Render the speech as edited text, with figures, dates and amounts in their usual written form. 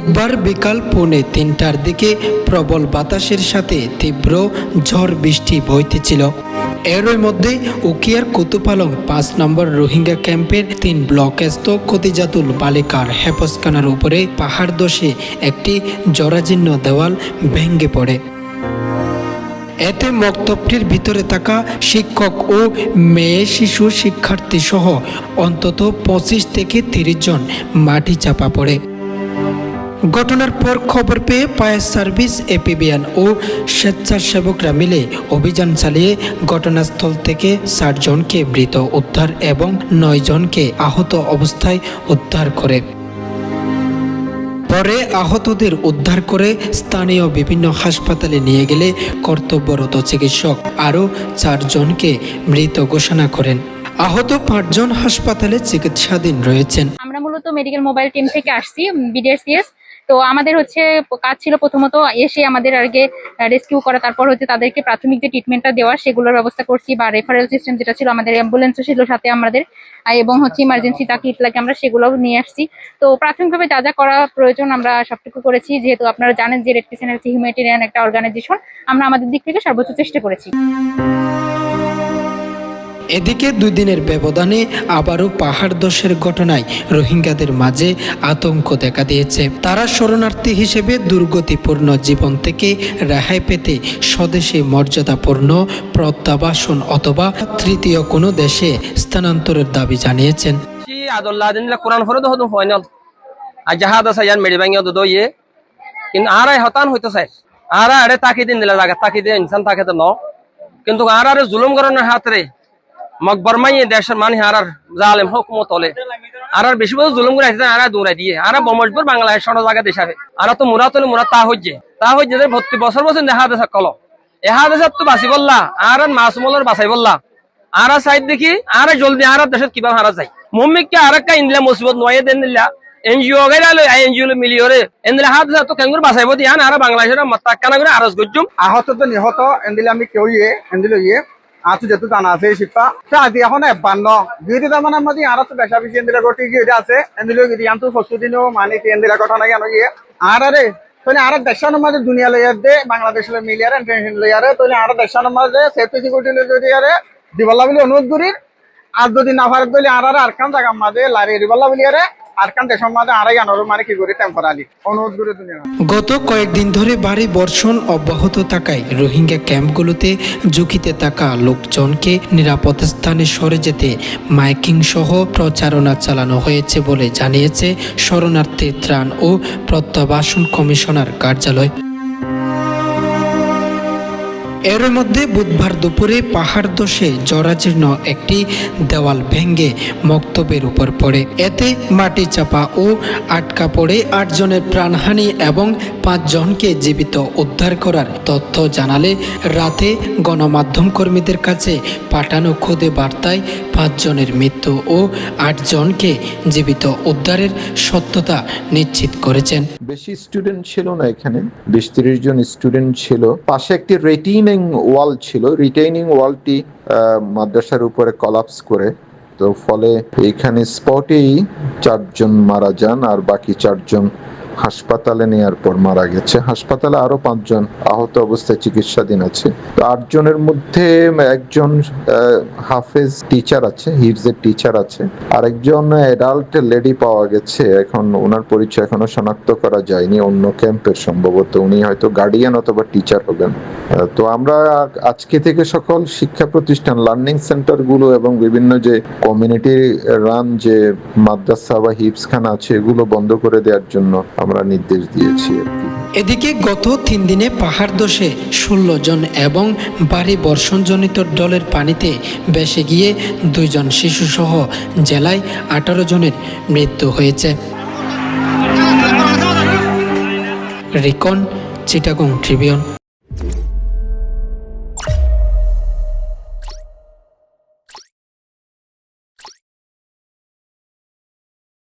বুধবার বিকাল 3:45টার দিকে প্রবল বাতাসের সাথে তীব্র ঝড় বৃষ্টি বইতেছিল। এরই মধ্যে উখিয়ার কুতুপালং 5 নম্বর রোহিঙ্গা ক্যাম্পের 3 ব্লকস্থ খতিজাতুল বালিকার হেফজখানার উপরে পাহাড় ধসে একটি জরাজীর্ণ দেওয়াল ভেঙে পড়ে। এতে মক্তবটির ভিতরে থাকা শিক্ষক ও মেয়ে শিশু শিক্ষার্থী সহ অন্তত 25 থেকে 30 জন মাটি চাপা পড়ে। ঘটনার পর খবর পেয়ে ফায়ার সার্ভিস, এপিবিএন ও স্বেচ্ছাসেবকরা মিলে অভিযান চালিয়ে ঘটনাস্থল থেকে 60 জনকে মৃত উদ্ধার এবং 9 জনকে আহত অবস্থায় উদ্ধার করে। পরে আহতদের উদ্ধার করে স্থানীয় বিভিন্ন হাসপাতালে নিয়ে গেলে কর্তব্যরত চিকিৎসক আরও 4 জনকে মৃত ঘোষণা করেন। আহত 5 জন হাসপাতালে চিকিৎসাধীন রয়েছেন। আমরা মূলত মেডিকেল মোবাইল টিম থেকে আসছি, বিডিআরসিএস। তো আমাদের কাজ ছিল প্রথমত এসে আমাদের আগে রেস্কিউ করা, তারপর তাদেরকে প্রাথমিক যে ট্রিটমেন্টটা দেওয়া সেগুলোর ব্যবস্থা করছি, বা রেফারেল সিস্টেম যেটা ছিল, আমাদের অ্যাম্বুলেন্সও ছিল সাথে আমাদের, এবং ইমার্জেন্সি যা কিট লাগে আমরা সেগুলোও নিয়ে আসছি। তো প্রাথমিকভাবে যা যা করা প্রয়োজন আমরা সবটুকু করেছি, যেহেতু আপনারা জানেন যে রেড ক্রিসেন্ট হচ্ছে হিউম্যানিটেরিয়ান একটা অর্গানাইজেশন। আমরা আমাদের দিক থেকে সর্বোচ্চ চেষ্টা করেছি। এদিকে 2 দিনের ব্যবধানে আবারও পাহাড় ধসের ঘটনায় রোহিঙ্গাদের মাঝে আতঙ্ক দেখা দিয়েছে। তারা শরণার্থী হিসেবে দুর্গতিপূর্ণ জীবন থেকে রেহাই পেতে স্বদেশে মর্যাদাপূর্ণ প্রত্যাবাসন অথবা তৃতীয় কোনো দেশে স্থানান্তরের দাবি জানিয়েছেন। কিন্তু আর জুলুম করানোর হাতরে মকবর মাইয়ে দেশের মানে আর জালেম হুকুমত হলে আর বেশি বড় জুলুম করে আসছে, আর দৌড়াই দিয়ে আর বমজপুর বাংলাদেশ সন জায়গা দেশ হবে। আর তো মুরা তো মুরা তা হচ্ছে 40 বছর দেখা দেশা কল এহা দেশত তো বাঁচি বললা আর মাসুমলের বাঁচাই বললা আর সাইড দেখি আর জলদি আর দেশত কিবা হারা যায় মম্মিককে আর একটা ইনলা মুসিবত নয় দেন নিলা এনজিও গাইলো এনজিও মিলিয়রে এনলা হাত তো কেঙ্গুর বাঁচাইব দিয়া আর বাংলাদেশের মাত্তাকানা করে আরজ গজ্জুম আহত তো নিহত এন্দিলে আমি কেউ এন্দিলে আছো যেহেতু জানা আছে শিক্ষা আদি এখন 52 তার মানে আমাদের আর বেশা বেশি এন্দিলে গটি গিয়ে আছে এন্দিলে গিয়ে আনতো 40 দিনও মানে এন্দিলে ঘটনা কেন গিয়ে আর তাহলে আর দেশের মধ্যে দুনিয়া লইয়ার দে বাংলাদেশ মিলিয়ার ইন্টারন্যাশনাল লইয়ারে তাহলে আর দেশের মধ্যে সেফটি সিকিউরিটি যদি আরে দিবল্লা বলে অনুরোধ করি। আর যদি না পারে তাহলে আর কান জায়গা মাঝে লারি দিবল্লা বলি আরে আর কান দেশের মধ্যে আড়াই আনারো মানে কি করে টেম্পোরারি অনুরোধ করে দুনিয়া। গত কয়েকদিন ধরে ভারী বর্ষণ অব্যাহত থাকায় রোহিঙ্গা ক্যাম্পগুলোতে ঝুঁকিতে থাকা লোকজনকে নিরাপদ স্থানে সরে যেতে মাইকিং সহ প্রচারণা চালানো হয়েছে বলে জানিয়েছে শরণার্থী ত্রাণ ও প্রত্যাবাসন কমিশনার কার্যালয়। এর মধ্যে বুধবার দুপুরে পাহাড় ধসে জরাজীর্ণ একটি দেওয়াল ভেঙে মক্তবের উপর পড়ে। এতে মাটি চাপা ও আটকা পড়ে 8 জনের প্রাণহানি এবং 5 জনকে জীবিত উদ্ধার করার তথ্য জানালে রাতে গণমাধ্যম কর্মীদের কাছে পাঠানো খুদে বার্তায় 5 জনের মৃত্যু ও 8 জনকে জীবিত উদ্ধারের সত্যতা নিশ্চিত করেছেন। বেশি স্টুডেন্ট ছিল না, এখানে 20-30 জন স্টুডেন্ট ছিল। পাশে একটি রিটেইনিং ওয়াল ছিল, রিটেইনিং ওয়ালটি মাদ্রাসার উপরে কলাপস করে, তো ফলে এইখানে স্পটেই 4 জন মারা যান আর বাকি 4 জন হাসপাতালে নেওয়ার পর মারা গেছে। হাসপাতালে আরো 5 জন আহত অবস্থায় চিকিৎসাধীন আছে। তো 8 জনের মধ্যে একজন হাফেজ টিচার আছে, হিফজের টিচার আছে, আর একজন অ্যাডাল্ট লেডি পাওয়া গেছে। এখন ওনার পরিচয় এখনো শনাক্ত করা যায়নি, অন্য ক্যাম্পের সম্ভবত, উনি হয়তো গার্ডিয়ান অথবা টিচার হবেন। তো আমরা আজকে থেকে সকল শিক্ষা প্রতিষ্ঠান, লার্নিং সেন্টার গুলো এবং বিভিন্ন যে কমিউনিটি রান যে মাদ্রাসা বা হিফজখানা আছে এগুলো বন্ধ করে দেওয়ার জন্য আমরা নির্দেশ দিয়েছি। এদিকে গত 3 দিনে পাহাড় ধসে 16 জন এবং ভারী বর্ষণজনিত ডলের পানিতে ভেসে গিয়ে 2 জন শিশু সহ জেলায় 18 জনের মৃত্যু হয়েছে। রিকন, চিটাগং ট্রিবিউন।